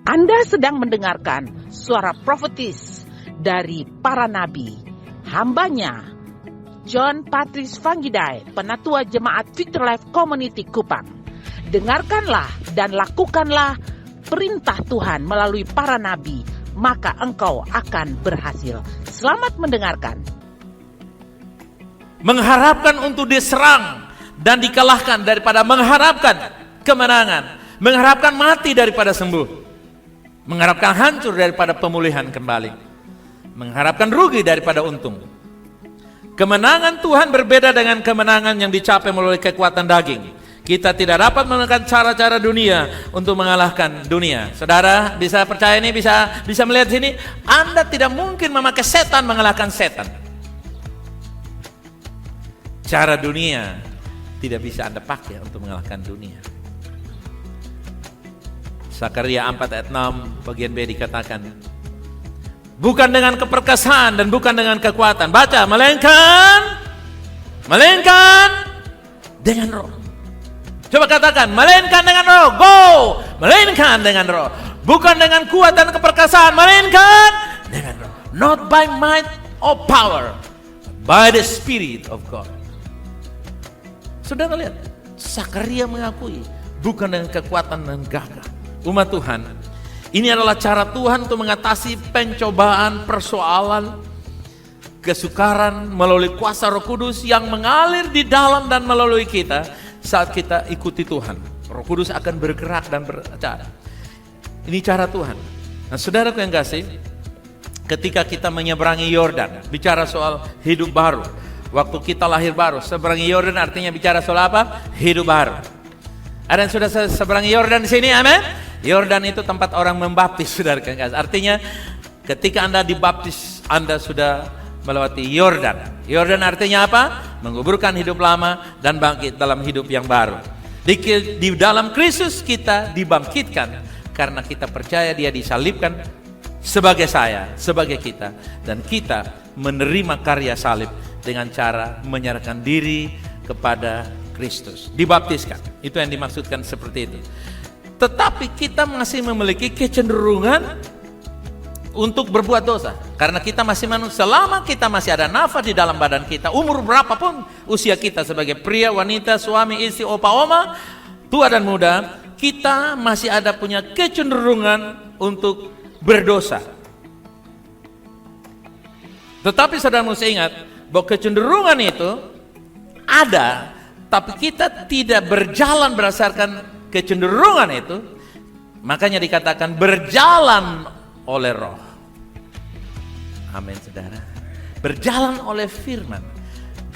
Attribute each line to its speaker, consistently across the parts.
Speaker 1: Anda sedang mendengarkan suara profetis dari para nabi, hambanya John Patrice Vanggidai, Penatua Jemaat Victory Life Community Kupang. Dengarkanlah dan lakukanlah perintah Tuhan melalui para nabi, maka engkau akan berhasil. Selamat mendengarkan.
Speaker 2: Mengharapkan untuk diserang dan dikalahkan daripada mengharapkan kemenangan, mengharapkan mati daripada sembuh, mengharapkan hancur daripada pemulihan kembali, mengharapkan rugi daripada untung. Kemenangan Tuhan berbeda dengan kemenangan yang dicapai melalui kekuatan daging. Kita tidak dapat menggunakan cara-cara dunia untuk mengalahkan dunia. Saudara bisa percaya ini, bisa melihat sini. Anda tidak mungkin memakai setan mengalahkan setan. Cara dunia tidak bisa Anda pakai untuk mengalahkan dunia. Zakaria 4 ayat 6 bagian B dikatakan, bukan dengan keperkasaan dan bukan dengan kekuatan. Baca, melainkan dengan roh. Coba katakan, melainkan dengan roh. Go, melainkan dengan roh. Bukan dengan kuat dan keperkasaan, melainkan dengan roh. Not by might or power, by the Spirit of God. Saudara lihat, Zakaria mengakui bukan dengan kekuatan dan gagah. Umat Tuhan, ini adalah cara Tuhan untuk mengatasi pencobaan, persoalan, kesukaran melalui kuasa Roh Kudus yang mengalir di dalam dan melalui kita saat kita ikuti Tuhan. Roh Kudus akan bergerak dan berbicara. Ini cara Tuhan. Nah, saudaraku yang kasih, ketika kita menyeberangi Yordan, bicara soal hidup baru. Waktu kita lahir baru, seberangi Yordan artinya bicara soal apa? Hidup baru. Ada yang sudah seberangi Yordan di sini, amin? Yordan itu tempat orang membaptis, saudara yang kasih. Artinya ketika Anda dibaptis, Anda sudah melewati Yordan. Yordan artinya apa? Menguburkan hidup lama dan bangkit dalam hidup yang baru. Di dalam Kristus kita dibangkitkan karena kita percaya Dia disalibkan sebagai saya, sebagai kita, dan kita menerima karya salib dengan cara menyerahkan diri kepada Kristus. Dibaptiskan. Itu yang dimaksudkan seperti itu. Tetapi kita masih memiliki kecenderungan untuk berbuat dosa. Karena kita masih manusia, selama kita masih ada nafas di dalam badan kita, umur berapapun usia kita sebagai pria, wanita, suami, istri, opa, oma, tua dan muda, kita masih ada punya kecenderungan untuk berdosa. Tetapi saudara mesti ingat bahwa kecenderungan itu ada, tapi kita tidak berjalan berdasarkan kecenderungan itu. Makanya dikatakan berjalan oleh roh. Amin, saudara. Berjalan oleh firman.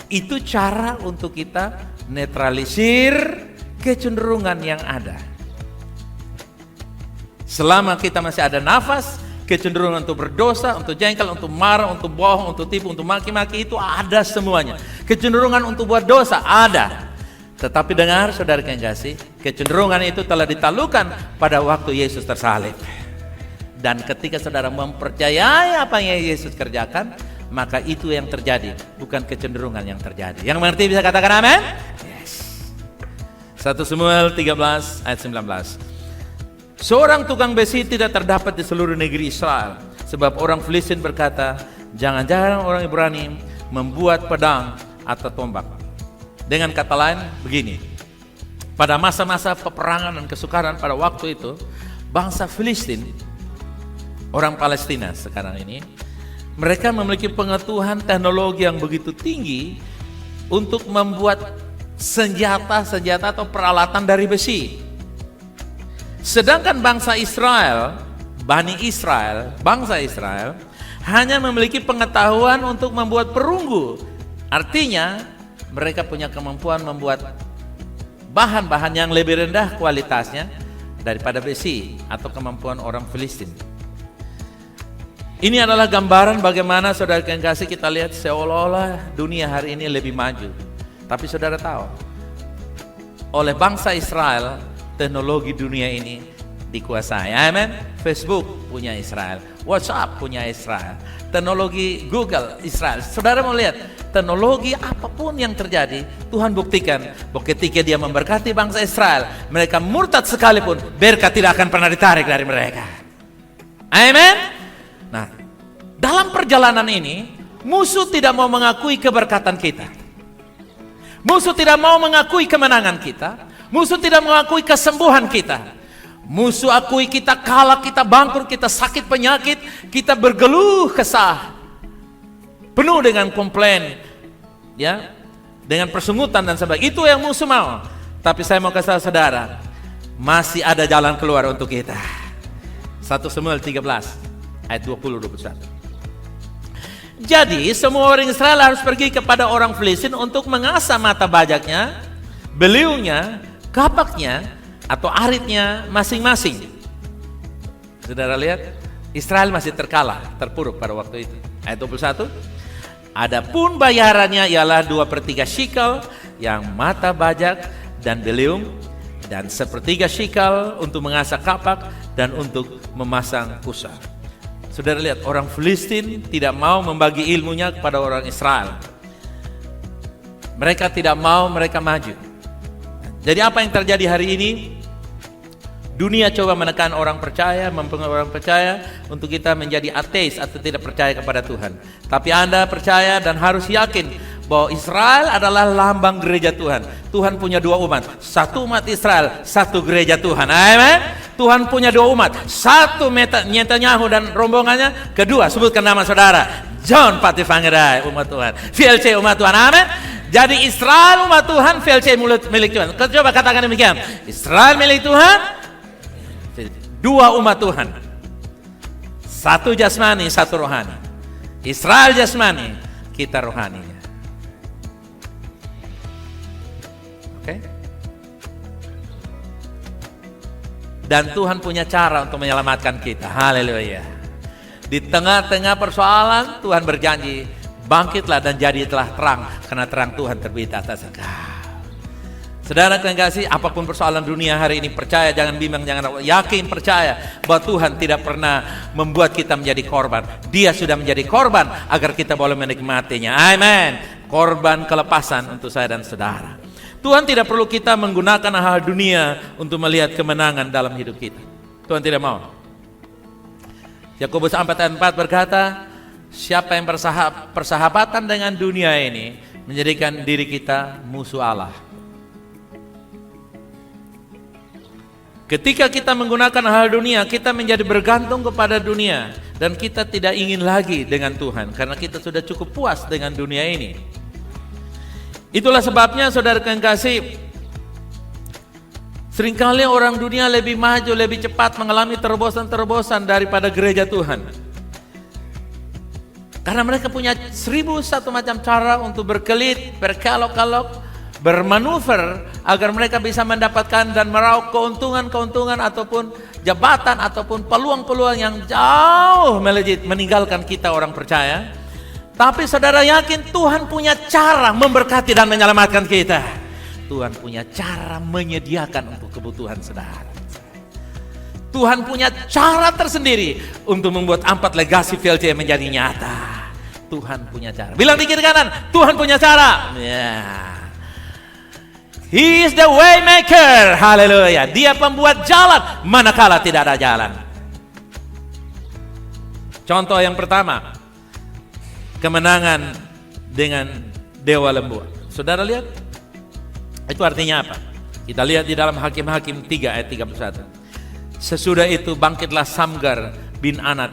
Speaker 2: Itu cara untuk kita netralisir kecenderungan yang ada. Selama kita masih ada nafas, kecenderungan untuk berdosa, untuk jengkel, untuk marah, untuk bohong, untuk tipu, untuk maki-maki, itu ada semuanya. Kecenderungan untuk buat dosa ada. Tetapi dengar saudara yang kasih, kecenderungan itu telah ditaklukkan pada waktu Yesus tersalib. Dan ketika saudara mempercayai apa yang Yesus kerjakan, maka itu yang terjadi, bukan kecenderungan yang terjadi. Yang mengerti bisa katakan amin? Yes. 1 Samuel 13 ayat 19. Seorang tukang besi tidak terdapat di seluruh negeri Israel, sebab orang Filistin berkata, jangan-jangan orang Ibrani membuat pedang atau tombak. Dengan kata lain begini, pada masa-masa peperangan dan kesukaran pada waktu itu, bangsa Filistin, orang Palestina sekarang ini, mereka memiliki pengetahuan teknologi yang begitu tinggi untuk membuat senjata-senjata atau peralatan dari besi. Sedangkan bangsa Israel, Bani Israel, bangsa Israel, hanya memiliki pengetahuan untuk membuat perunggu. Artinya, mereka punya kemampuan membuat bahan-bahan yang lebih rendah kualitasnya daripada besi atau kemampuan orang Filistin. Ini adalah gambaran bagaimana saudara yang kasih, kita lihat seolah-olah dunia hari ini lebih maju. Tapi saudara tahu, oleh bangsa Israel, teknologi dunia ini dikuasai. Amen. Facebook punya Israel, WhatsApp punya Israel, teknologi Google Israel. Saudara mau lihat, teknologi apapun yang terjadi, Tuhan buktikan bahwa ketika Dia memberkati bangsa Israel, mereka murtad sekalipun, berkat tidak akan pernah ditarik dari mereka. Amin. Nah, dalam perjalanan ini, musuh tidak mau mengakui keberkatan kita. Musuh tidak mau mengakui kemenangan kita. Musuh tidak mengakui kesembuhan kita. Musuh akui kita kalah, kita bangkrut, kita sakit penyakit, kita bergeluh kesah. Penuh dengan komplain, ya, dengan persungutan dan sebagainya. Itu yang musuh mau. Tapi saya mau kasih tahu saudara, masih ada jalan keluar untuk kita. 1 Samuel 13 ayat 20-21. Jadi semua orang Israel harus pergi kepada orang Filistin untuk mengasah mata bajaknya, beliungnya, kapaknya, atau aritnya masing-masing. Saudara lihat, Israel masih terkalah, terpuruk pada waktu itu. Ayat 21. Adapun bayarannya ialah 2/3 shekel yang mata bajak dan beliung, dan 1/3 shekel untuk mengasah kapak dan untuk memasang kusa. Saudara lihat, orang Filistin tidak mau membagi ilmunya kepada orang Israel. Mereka tidak mau, mereka maju. Jadi apa yang terjadi hari ini? Dunia coba menekan orang percaya, mempengaruhi orang percaya untuk kita menjadi ateis atau tidak percaya kepada Tuhan. Tapi Anda percaya dan harus yakin bahwa Israel adalah lambang gereja Tuhan. Tuhan punya 2 umat, 1 umat Israel, 1 gereja Tuhan. Amin. Tuhan punya 2 umat, 1 Netanyahu dan rombongannya, kedua sebutkan nama saudara, John Patrick Vangidae, umat Tuhan, VLC umat Tuhan. Amin. Jadi Israel umat Tuhan, VLC milik Tuhan. Coba katakan demikian, Israel milik Tuhan, 2 umat Tuhan, 1 jasmani, 1 rohani. Israel jasmani, kita rohaninya. Oke? Dan Tuhan punya cara untuk menyelamatkan kita. Haleluya. Di tengah-tengah persoalan, Tuhan berjanji, bangkitlah dan jadilah terang, karena terang Tuhan terbit atas engkau. Saudara yang kasih, apapun persoalan dunia hari ini, percaya, jangan bimbang, jangan yakin, percaya bahwa Tuhan tidak pernah membuat kita menjadi korban. Dia sudah menjadi korban agar kita boleh menikmatinya. Amin. Korban kelepasan untuk saya dan saudara. Tuhan tidak perlu kita menggunakan hal dunia untuk melihat kemenangan dalam hidup kita. Tuhan tidak mau. Yakobus 4 ayat 4 berkata, siapa yang persahabatan dengan dunia ini menjadikan diri kita musuh Allah. Ketika kita menggunakan hal dunia, kita menjadi bergantung kepada dunia, dan kita tidak ingin lagi dengan Tuhan karena kita sudah cukup puas dengan dunia ini. Itulah sebabnya saudara yang kasih, seringkali orang dunia lebih maju, lebih cepat mengalami terobosan-terobosan daripada gereja Tuhan. Karena mereka punya 1001 macam cara untuk berkelit, berkelok-kelok, bermanuver agar mereka bisa mendapatkan dan meraup keuntungan-keuntungan ataupun jabatan ataupun peluang-peluang yang jauh melejit meninggalkan kita orang percaya. Tapi saudara yakin Tuhan punya cara memberkati dan menyelamatkan kita. Tuhan punya cara menyediakan untuk kebutuhan saudara. Tuhan punya cara tersendiri untuk membuat 4 legasi VLC menjadi nyata. Tuhan punya cara. Bilang di kiri kanan, Tuhan punya cara. Yeah. He is the way maker. Haleluya. Dia pembuat jalan manakala tidak ada jalan. Contoh yang pertama, kemenangan dengan dewa lembu. Saudara lihat, itu artinya apa? Kita lihat di dalam Hakim-Hakim 3 ayat 31. Sesudah itu bangkitlah Samgar bin Anat.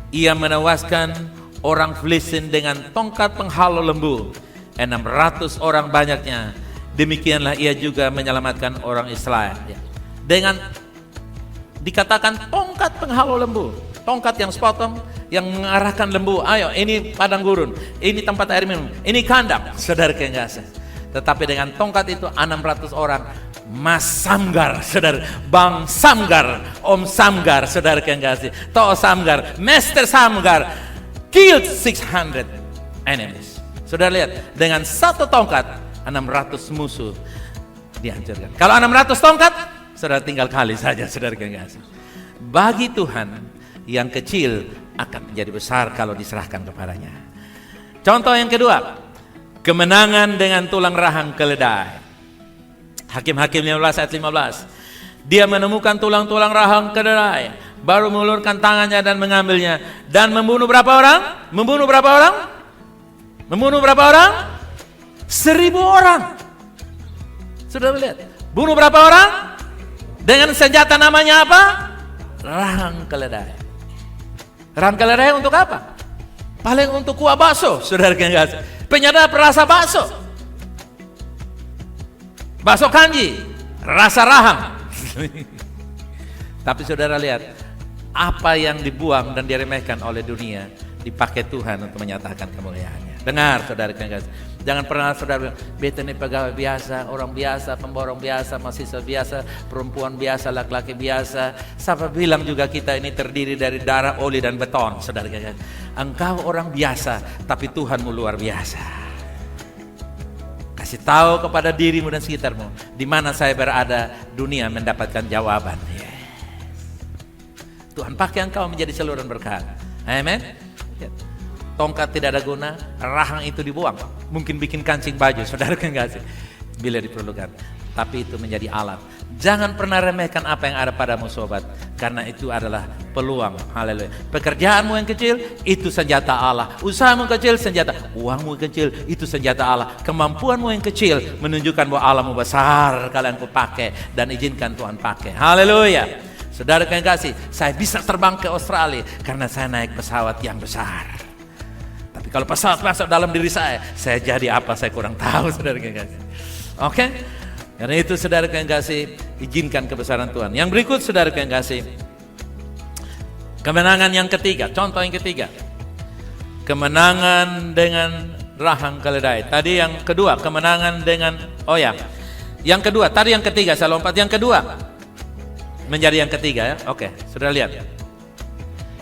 Speaker 2: Ia menewaskan orang Filistin dengan tongkat penghalau lembu. 600 orang banyaknya. Demikianlah ia juga menyelamatkan orang Israel. Dengan dikatakan tongkat penghalau lembu, tongkat yang sepotong, yang mengarahkan lembu. Ayo, ini padang gurun, ini tempat air minum, ini kandang, saudara kekasih. Tetapi dengan tongkat itu 600 orang, Mas Samgar, saudara, Bang Samgar, Om Samgar, saudara kekasih, Toh Samgar, Master Samgar, killed 600 enemies. Saudara lihat, dengan satu tongkat 600 musuh dihancurkan. Kalau 600 tongkat, saudara tinggal kali saja, saudara kekasih. Bagi Tuhan, yang kecil akan menjadi besar kalau diserahkan kepadanya. Contoh yang kedua, kemenangan dengan tulang rahang keledai. Hakim-Hakim 15 ayat 15. Dia menemukan tulang-tulang rahang keledai, baru mengulurkan tangannya dan mengambilnya. Dan membunuh berapa orang? Membunuh berapa orang? Membunuh berapa orang? 1.000 orang. Sudah melihat? Bunuh berapa orang? Dengan senjata namanya apa? Rahang keledai. Rahang keledai untuk apa? Paling untuk kuah bakso, saudara yang kasih. Penyedap rasa bakso. Bakso kanji, rasa rahang. Tapi saudara lihat, apa yang dibuang dan diremehkan oleh dunia dipakai Tuhan untuk menyatakan kemuliaannya. Dengar saudara yang kasih. Jangan pernah saudara bilang, beta ini pegawai biasa, orang biasa, pemborong biasa, mahasiswa biasa, perempuan biasa, laki-laki biasa. Siapa bilang juga kita ini terdiri dari darah, oli dan beton, saudara. Engkau orang biasa, tapi Tuhanmu luar biasa. Kasih tahu kepada dirimu dan sekitarmu, di mana saya berada, dunia mendapatkan jawaban. Yes. Tuhan pakai engkau menjadi saluran berkat. Amen. Tongkat tidak ada guna, rahang itu dibuang. Mungkin bikin kancing baju, saudara kan gak sih? Bila diperlukan. Tapi itu menjadi alat. Jangan pernah remehkan apa yang ada padamu sobat. Karena itu adalah peluang. Haleluya. Pekerjaanmu yang kecil, itu senjata Allah. Usahamu kecil, senjata. Uangmu kecil, itu senjata Allah. Kemampuanmu yang kecil, menunjukkan bahwa Allahmu besar. Kalian ku pakai dan izinkan Tuhan pakai. Haleluya. Saudara yang kasih, saya bisa terbang ke Australia karena saya naik pesawat yang besar. Tapi kalau pesawat masuk dalam diri saya jadi apa saya kurang tahu, saudara yang kasih. Oke? Karena itu saudara yang kasih, izinkan kebesaran Tuhan. Yang berikut saudara yang kasih, kemenangan yang ketiga, contoh yang ketiga. Kemenangan dengan rahang keledai. Tadi yang kedua, kemenangan dengan, yang kedua, tadi yang ketiga, saya lompat yang kedua. Menjadi yang ketiga ya. Oke, sudah lihat.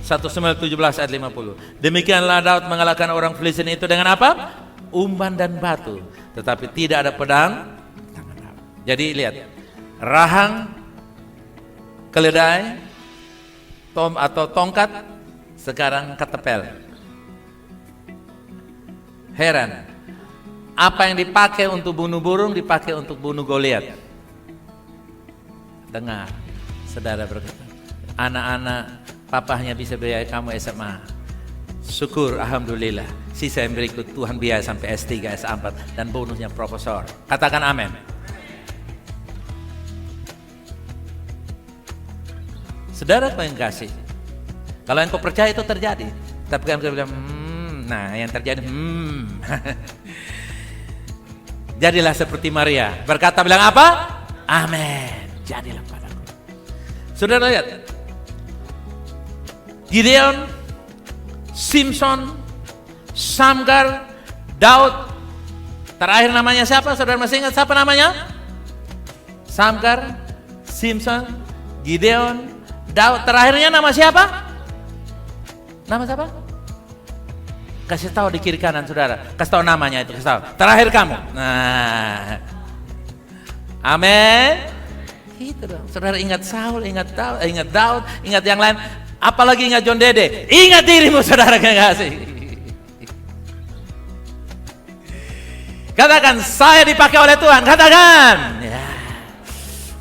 Speaker 2: 1 Samuel 17 ayat 50. Demikianlah Daud mengalahkan orang Filistin itu dengan apa? Umban dan batu. Tetapi tidak ada pedang. Jadi lihat. Rahang keledai atau tongkat sekarang ketepel. Heran. Apa yang dipakai untuk bunuh burung dipakai untuk bunuh Goliat. Dengar. Saudara berkata, anak-anak papahnya bisa biaya kamu SMA. Syukur, alhamdulillah. Sisa yang berikut Tuhan biaya sampai S3, S4 dan bonusnya profesor. Katakan amin. Saudara kau yang kasih. Kalau yang kau percaya itu terjadi. Tapi kan kau bilang, nah yang terjadi, Jadilah seperti Maria. Berkata bilang apa? Amin. Jadilah padaku. Saudara lihat, Gideon, Simpson, Samgar, Daud. Terakhir namanya siapa? Saudara masih ingat siapa namanya? Samgar, Simpson, Gideon, Daud. Terakhirnya nama siapa? Nama siapa? Kasih tahu di kiri kanan saudara. Kasih tahu namanya itu. Kasih tahu. Terakhir kamu. Nah, amin. Itu dong. Saudara ingat Saul, ingat Daud, ingat yang lain. Apalagi ingat John Dede. Ingat dirimu saudara yang kasih. Katakan, saya dipakai oleh Tuhan. Katakan. Ya.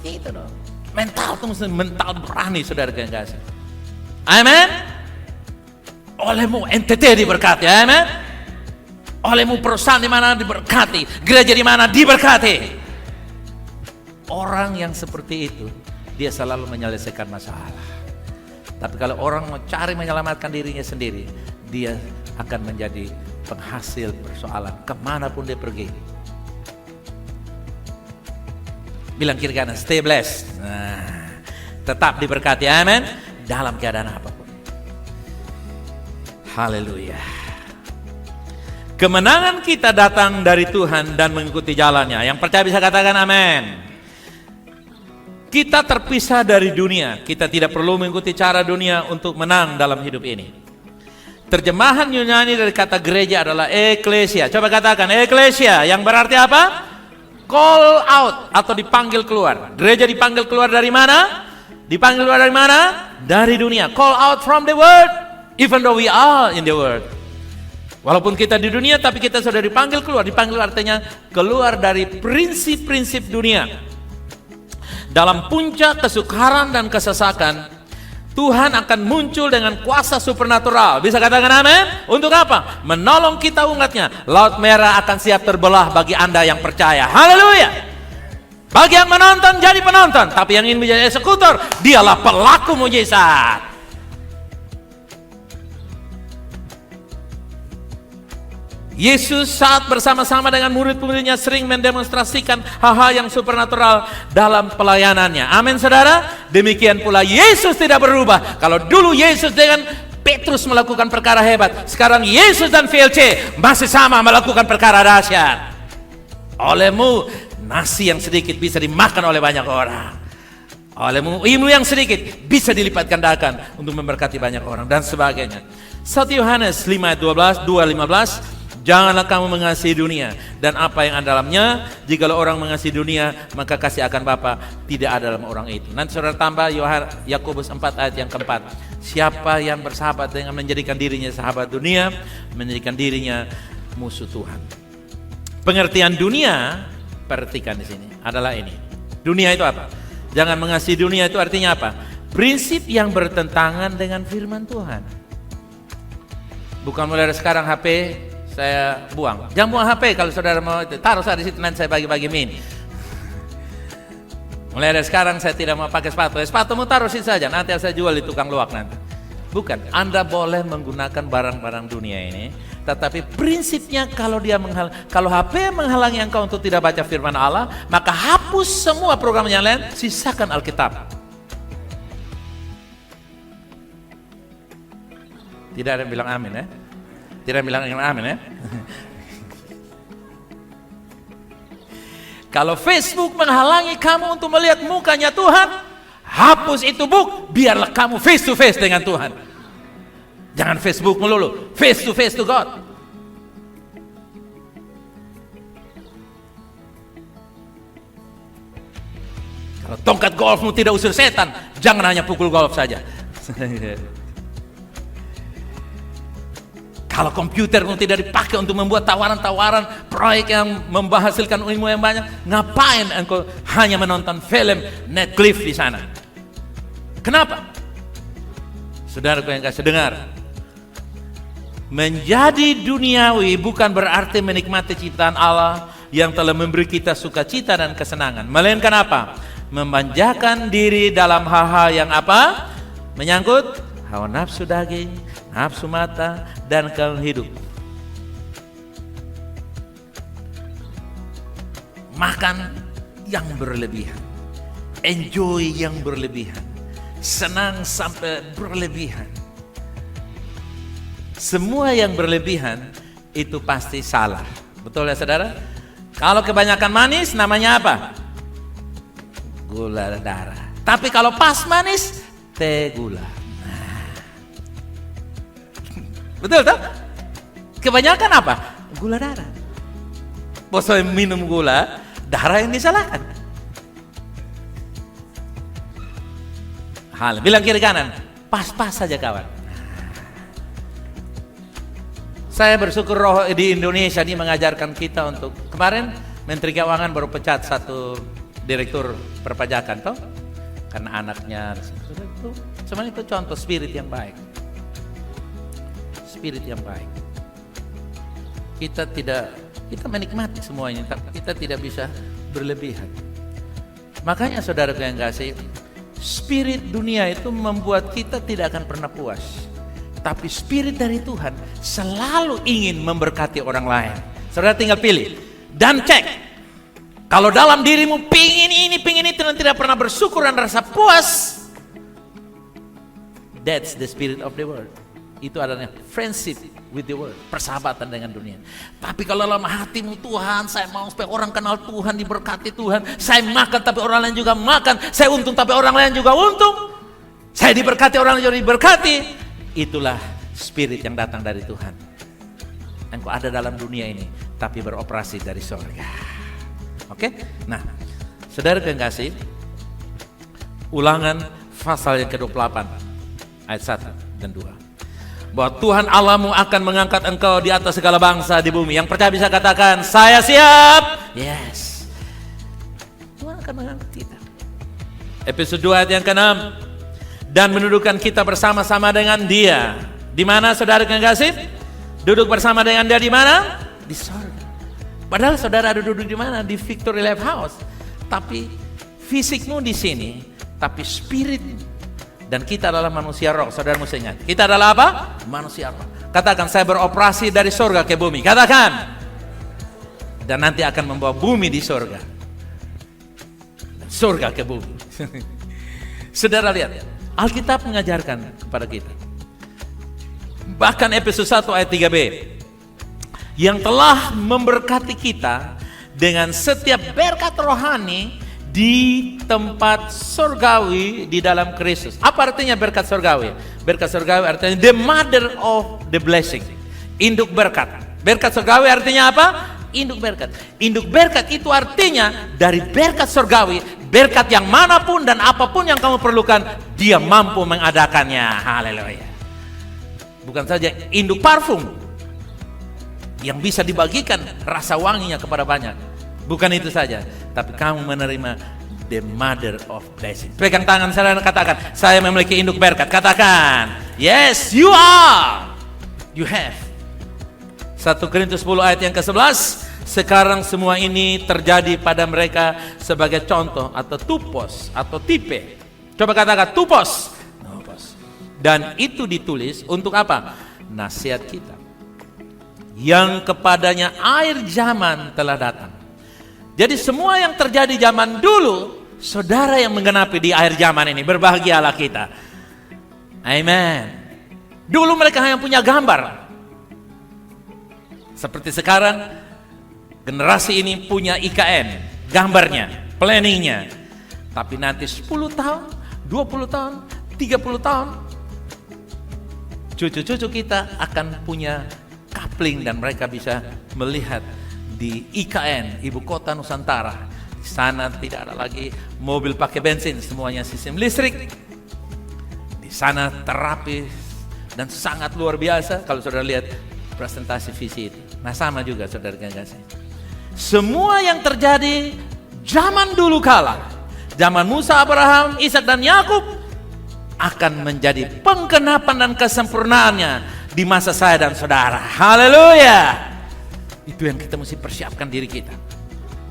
Speaker 2: Itu dong. Mental itu mesti mental berani saudara yang kasih. Amin. Olehmu NTT diberkati. Amin. Olehmu perusahaan di mana diberkati. Gereja di mana diberkati. Orang yang seperti itu, dia selalu menyelesaikan masalah. Tapi kalau orang mau cari menyelamatkan dirinya sendiri, dia akan menjadi penghasil persoalan kemanapun dia pergi. Bilang kiri kanan, stay blessed. Nah, tetap diberkati, amin. Dalam keadaan apapun. Haleluya. Kemenangan kita datang dari Tuhan dan mengikuti jalannya. Yang percaya bisa katakan amin. Kita terpisah dari dunia. Kita tidak perlu mengikuti cara dunia untuk menang dalam hidup ini. Terjemahan Yunani dari kata gereja adalah eklesia. Coba katakan eklesia, yang berarti apa? Call out atau dipanggil keluar. Gereja dipanggil keluar dari mana? Dipanggil keluar dari mana? Dari dunia. Call out from the world, even though we are in the world. Walaupun kita di dunia, tapi kita sudah dipanggil keluar. Dipanggil artinya keluar dari prinsip-prinsip dunia. Dalam puncak kesukaran dan kesesakan, Tuhan akan muncul dengan kuasa supernatural. Bisa katakan amin? Untuk apa? Menolong kita umatnya. Laut Merah akan siap terbelah bagi Anda yang percaya. Haleluya. Bagi yang menonton jadi penonton, tapi yang ingin menjadi eksekutor, dialah pelaku mujizat. Yesus saat bersama-sama dengan murid-muridnya sering mendemonstrasikan hal-hal yang supernatural dalam pelayanannya. Amin saudara. Demikian pula Yesus tidak berubah. Kalau dulu Yesus dengan Petrus melakukan perkara hebat, sekarang Yesus dan VLC masih sama melakukan perkara dahsyat. Olehmu nasi yang sedikit bisa dimakan oleh banyak orang. Olehmu ilmu yang sedikit bisa dilipat gandakan untuk memberkati banyak orang dan sebagainya. 1 Yohanes 5:12, 2:15. Janganlah kamu mengasihi dunia dan apa yang ada dalamnya. Jikalau orang mengasihi dunia, maka kasih akan Bapa tidak ada dalam orang itu. Nanti saudara tambah Yakobus 4 ayat yang keempat. Siapa yang bersahabat dengan menjadikan dirinya sahabat dunia, menjadikan dirinya musuh Tuhan. Pengertian dunia, perhatikan di sini adalah ini. Dunia itu apa? Jangan mengasihi dunia itu artinya apa? Prinsip yang bertentangan dengan firman Tuhan. Bukan mulai dari sekarang HP saya buang. Jangan buang HP kalau saudara mau itu. Taruh saya di situ, nanti saya bagi-bagi min. Mulai dari sekarang saya tidak mau pakai sepatu. Sepatumu taruh situ saja, nanti saya jual di tukang luwak nanti. Bukan, Anda boleh menggunakan barang-barang dunia ini, tetapi prinsipnya kalau kalau HP menghalangi engkau untuk tidak baca firman Allah, maka hapus semua program yang lain, sisakan Alkitab. Tidak ada yang bilang amin ya. Tidak bilang amin ya. Kalau Facebook menghalangi kamu untuk melihat mukanya Tuhan, hapus itu book, biarlah kamu face to face dengan Tuhan. Jangan Facebook melulu, face to God. Kalau tongkat golfmu tidak usir setan, jangan hanya pukul golf saja. Kalau komputermu tidak dipakai untuk membuat tawaran-tawaran proyek yang menghasilkan ilmu yang banyak, ngapain engkau hanya menonton film Netflix di sana? Kenapa? Saudaraku yang kasih dengar, menjadi duniawi bukan berarti menikmati ciptaan Allah yang telah memberi kita sukacita dan kesenangan. Melainkan apa? Memanjakan diri dalam hal-hal yang apa? Menyangkut hawa nafsu daging, nafsu mata, dan kehidupan hidup. Makan yang berlebihan, enjoy yang berlebihan, senang sampai berlebihan. Semua yang berlebihan itu pasti salah. Betul ya saudara? Kalau kebanyakan manis namanya apa? Gula darah. Tapi kalau pas manis, teh gula. Betul tak? Kebanyakan apa? Gula darah. Bos minum gula, darah yang disalahkan. Hal bilang kiri kanan, pas-pas saja kawan. Saya bersyukur roh di Indonesia ini mengajarkan kita untuk, kemarin Menteri Keuangan baru pecat satu direktur perpajakan toh, karena anaknya itu. Sebenarnya itu contoh spirit yang baik. Spirit yang baik. Kita menikmati semua ini, tapi kita tidak bisa berlebihan. Makanya saudaraku yang kasih, spirit dunia itu membuat kita tidak akan pernah puas. Tapi spirit dari Tuhan selalu ingin memberkati orang lain. Saudara tinggal pilih dan cek. Kalau dalam dirimu pingin ini, pingin itu, dan tidak pernah bersyukur dan rasa puas, that's the spirit of the world. Itu adalah friendship with the world, persahabatan dengan dunia. Tapi kalau dalam hatimu, Tuhan, saya mau supaya orang kenal Tuhan, diberkati Tuhan. Saya makan tapi orang lain juga makan. Saya untung tapi orang lain juga untung. Saya diberkati, orang lain juga diberkati. Itulah spirit yang datang dari Tuhan. Engkau ada dalam dunia ini, tapi beroperasi dari surga. Oke? Nah, saudara yang kasih, Ulangan pasal yang ke-28 ayat 1 dan 2. Bahwa Tuhan Allahmu akan mengangkat engkau di atas segala bangsa di bumi. Yang percaya bisa katakan, saya siap. Yes. Tuhan akan mengangkat kita. Episode 2 ayat yang ke-6. dan mendudukan kita bersama-sama dengan Dia. Di mana saudara kekasih? Duduk bersama dengan Dia di mana? Di sorga. Padahal saudara ada duduk di mana? Di Victory Life House. Tapi fisikmu di sini, tapi spirit. Dan kita adalah manusia roh. Saudara mesti ingat. Kita adalah apa? Manusia roh. Katakan, saya beroperasi dari sorga ke bumi. Katakan. Dan nanti akan membawa bumi di sorga. Sorga ke bumi. Saudara lihat, Alkitab mengajarkan kepada kita. Bahkan Efesus 1 ayat 3b. Yang telah memberkati kita dengan setiap berkat rohani di tempat surgawi di dalam Kristus. Apa artinya berkat surgawi? Berkat surgawi artinya the mother of the blessing. Induk berkat. Berkat surgawi artinya apa? Induk berkat. Induk berkat itu artinya dari berkat surgawi, berkat yang manapun dan apapun yang kamu perlukan, Dia mampu mengadakannya. Haleluya. Bukan saja induk parfum yang bisa dibagikan rasa wanginya kepada banyak. Bukan itu saja, tapi kamu menerima the mother of blessing. Pegang tangan saudara, katakan, saya memiliki induk berkat. Katakan, yes you are. You have. 1 Korintus 10 ayat yang ke-11. Sekarang semua ini terjadi pada mereka sebagai contoh atau tupos atau tipe. Coba katakan tupos. Dan itu ditulis untuk apa? Nasihat kita. Yang kepadanya air zaman telah datang. Jadi semua yang terjadi zaman dulu, saudara yang menggenapi di akhir zaman ini. Berbahagialah kita. Amen. Dulu mereka hanya punya gambar. Seperti sekarang, generasi ini punya IKN, gambarnya, planningnya. Tapi nanti 10 tahun, 20 tahun, 30 tahun, cucu-cucu kita akan punya coupling dan mereka bisa melihat di IKN, Ibu Kota Nusantara. Di sana tidak ada lagi mobil pakai bensin, semuanya sistem listrik. Di sana terapi dan sangat luar biasa kalau saudara lihat presentasi visi itu. Nah sama juga saudara kasih. Semua yang terjadi zaman dulu kala, zaman Musa, Abraham, Ishak dan Yakub akan menjadi penggenapan dan kesempurnaannya di masa saya dan saudara. Haleluya. Itu yang kita mesti persiapkan diri kita,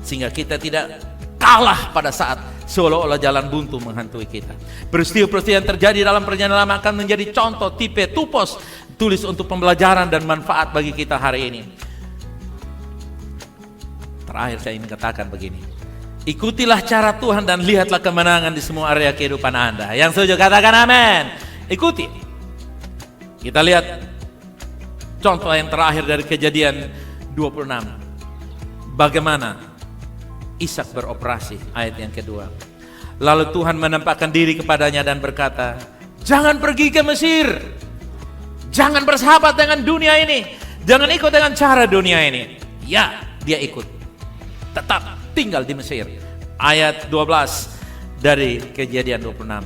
Speaker 2: sehingga kita tidak kalah pada saat seolah-olah jalan buntu menghantui kita. Peristiwa-peristiwa yang terjadi dalam perjalanan lama akan menjadi contoh, tipe, tupos, tulis untuk pembelajaran dan manfaat bagi kita hari ini. Terakhir saya ingin katakan begini. Ikutilah cara Tuhan dan lihatlah kemenangan di semua area kehidupan Anda. Yang setuju katakan amin. Ikuti. Kita lihat contoh yang terakhir dari Kejadian 26. Bagaimana Ishak beroperasi, ayat yang kedua. Lalu Tuhan menampakkan diri kepadanya dan berkata, jangan pergi ke Mesir. Jangan bersahabat dengan dunia ini. Jangan ikut dengan cara dunia ini. Ya, dia ikut. Tetap tinggal di Mesir. Ayat 12 dari Kejadian 26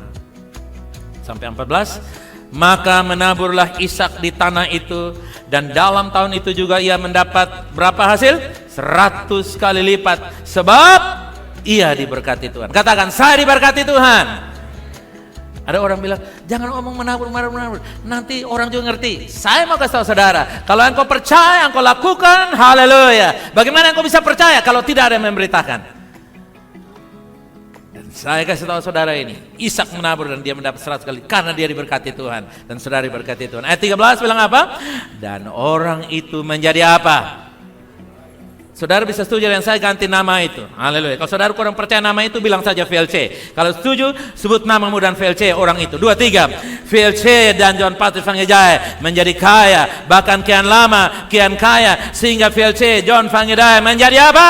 Speaker 2: sampai 14. Maka menaburlah Ishak di tanah itu, dan dalam tahun itu juga ia mendapat berapa hasil? 100 kali lipat, sebab ia diberkati Tuhan. Katakan, saya diberkati Tuhan. Ada orang bilang, jangan ngomong menabur. Nanti orang juga ngerti. Saya mau kasih tahu saudara, kalau engkau percaya, engkau lakukan, haleluya. Bagaimana engkau bisa percaya kalau tidak ada yang memberitakan? Dan saya kasih tahu saudara ini, Ishak menabur dan dia mendapat 100 kali karena dia diberkati Tuhan dan saudara diberkati Tuhan. Ayat 13 bilang apa? Dan orang itu menjadi apa? Saudara bisa setuju dengan saya ganti nama itu. Haleluya. Kalau saudara kurang percaya nama itu, bilang saja VLC. Kalau setuju, sebut namamu dan VLC orang itu. 2, 3. VLC dan John Patrick Vanggidai menjadi kaya, bahkan kian lama, kian kaya, sehingga VLC John Vanggidai menjadi apa?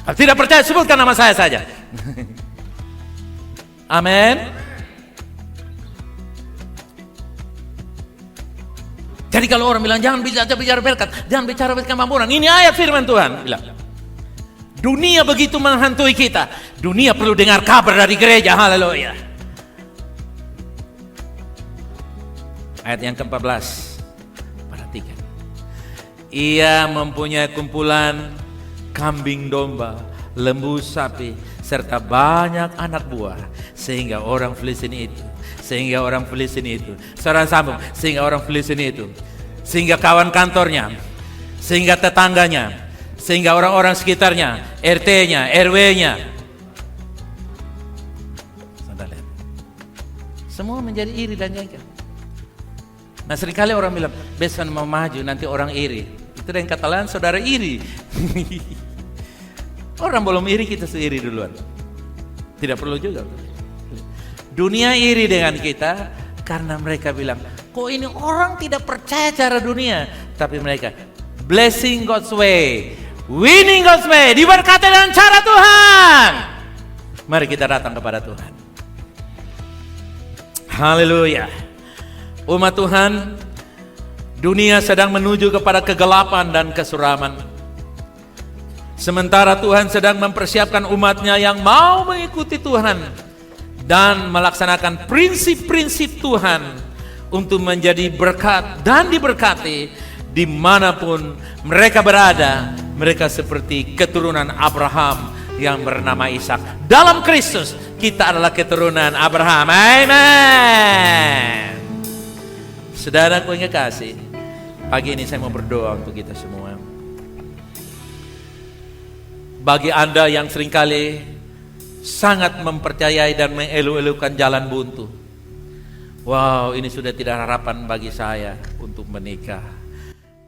Speaker 2: Kalau tidak percaya, sebutkan nama saya saja. Amin. Jadi kalau orang bilang jangan bicara berkat, jangan bicara kemampuan, ini ayat firman Tuhan bilang. Dunia begitu menghantui kita. Dunia perlu dengar kabar dari gereja. Haleluya. Ayat yang ke-14. Perhatikan. Ia mempunyai kumpulan kambing domba, lembu sapi, serta banyak anak buah, sehingga orang Filistin itu sehingga orang Filistin itu. Saudara sambung, sehingga orang Filistin itu, sehingga kawan kantornya, sehingga tetangganya, sehingga orang-orang sekitarnya, RT-nya, RW-nya. Saudara lihat, semua menjadi iri dan jengkel. Nah seringkali orang bilang, besok mau maju nanti orang iri. Itu yang kata lain, saudara iri. Orang belum iri, kita seiri duluan. Tidak perlu juga. Dunia iri dengan kita karena mereka bilang, kok ini orang tidak percaya cara dunia. Tapi mereka, blessing God's way, winning God's way, diberkati dengan cara Tuhan. Mari kita datang kepada Tuhan. Haleluya. Umat Tuhan, dunia sedang menuju kepada kegelapan dan kesuraman. Sementara Tuhan sedang mempersiapkan umatnya yang mau mengikuti Tuhan dan melaksanakan prinsip-prinsip Tuhan untuk menjadi berkat dan diberkati dimanapun mereka berada. Mereka seperti keturunan Abraham yang bernama Ishak. Dalam Kristus kita adalah keturunan Abraham. Amen. Saudaraku yang kekasih, pagi ini saya mau berdoa untuk kita semua. Bagi Anda yang seringkali sangat mempercayai dan mengelu-elukan jalan buntu. Wow, ini sudah tidak harapan bagi saya untuk menikah.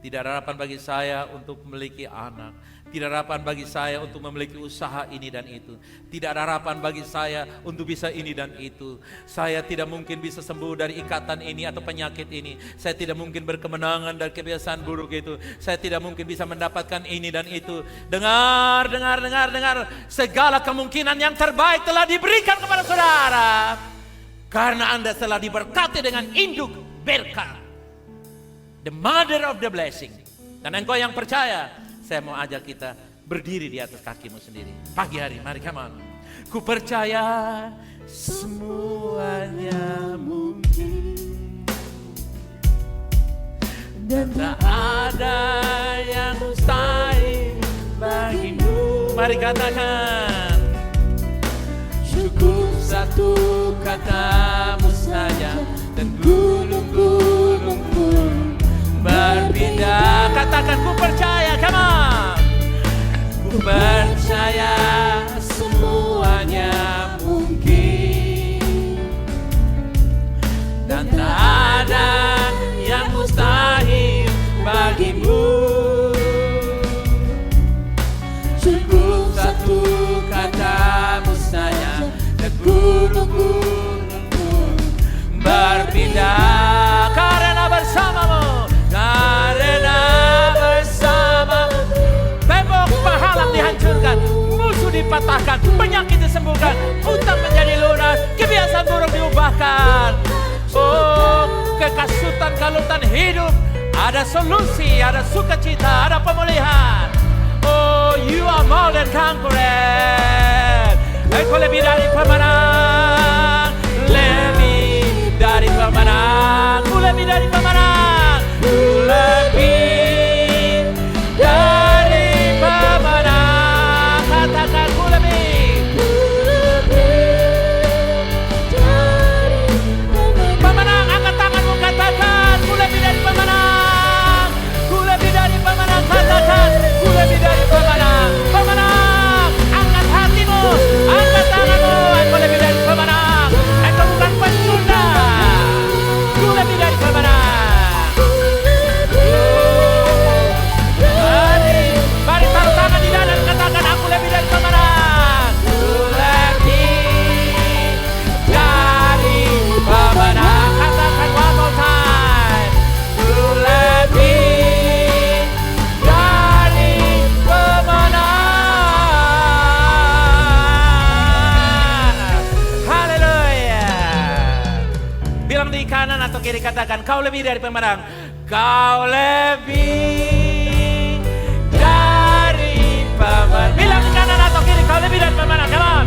Speaker 2: Tidak harapan bagi saya untuk memiliki anak. Tidak ada harapan bagi saya untuk memiliki usaha ini dan itu. Tidak ada harapan bagi saya untuk bisa ini dan itu. Saya tidak mungkin bisa sembuh dari ikatan ini atau penyakit ini. Saya tidak mungkin berkemenangan dari kebiasaan buruk itu. Saya tidak mungkin bisa mendapatkan ini dan itu. Dengar. Segala kemungkinan yang terbaik telah diberikan kepada saudara. Karena Anda telah diberkati dengan induk berkat. The mother of the blessing. Dan engkau yang percaya, saya mau ajak kita berdiri di atas kakimu sendiri. Pagi hari, mari come on. Ku percaya semuanya mungkin. Dan tak ada yang mustahil bagimu. Mari katakan. Cukup satu katamu saja. Dan gunung-gunung pun berpindah. Katakan ku percaya, come on. Ku percaya semuanya mungkin. Dan tak ada yang mustahil bagimu. Cukup satu katamu saja. Dan gunung-gunung pun berpindah. Karena bersamamu, karena bersamamu, tembok penghalang dihancurkan, musuh dipatahkan, penyakit disembuhkan, utang menjadi lunas, kebiasaan buruk diubahkan. Oh, kekasutan kalutan hidup, ada solusi, ada sukacita, ada pemulihan. Oh, you are more than conqueror. Engkau lebih dari pemenang, lebih dari pemenang, ku lebih dari pemenang, ku lebih dari pemenang. Katakan ku lebih dari pemenang. Angkat tanganmu, katakan ku lebih dari pemenang, ku lebih dari pemenang. Katakan ku lebih dari pemenang. Pemenang, angkat hatimu, angkat tanganmu. Engkau lebih dari pemenang. Engkau bukan pecundang, ku lebih dari pemenang. Mari taruh tangan di dada dan katakan aku lebih dari pemenang. Ku lebih dari pemenang. Katakan one more time. Ku lebih dari pemenang. Haleluya. Bilang di kanan atau kiri, katakan kau lebih dari pemenang. Kau lebih dari pemenang. Bilang di kanan atau kiri, kau lebih dari pemenang. Come on.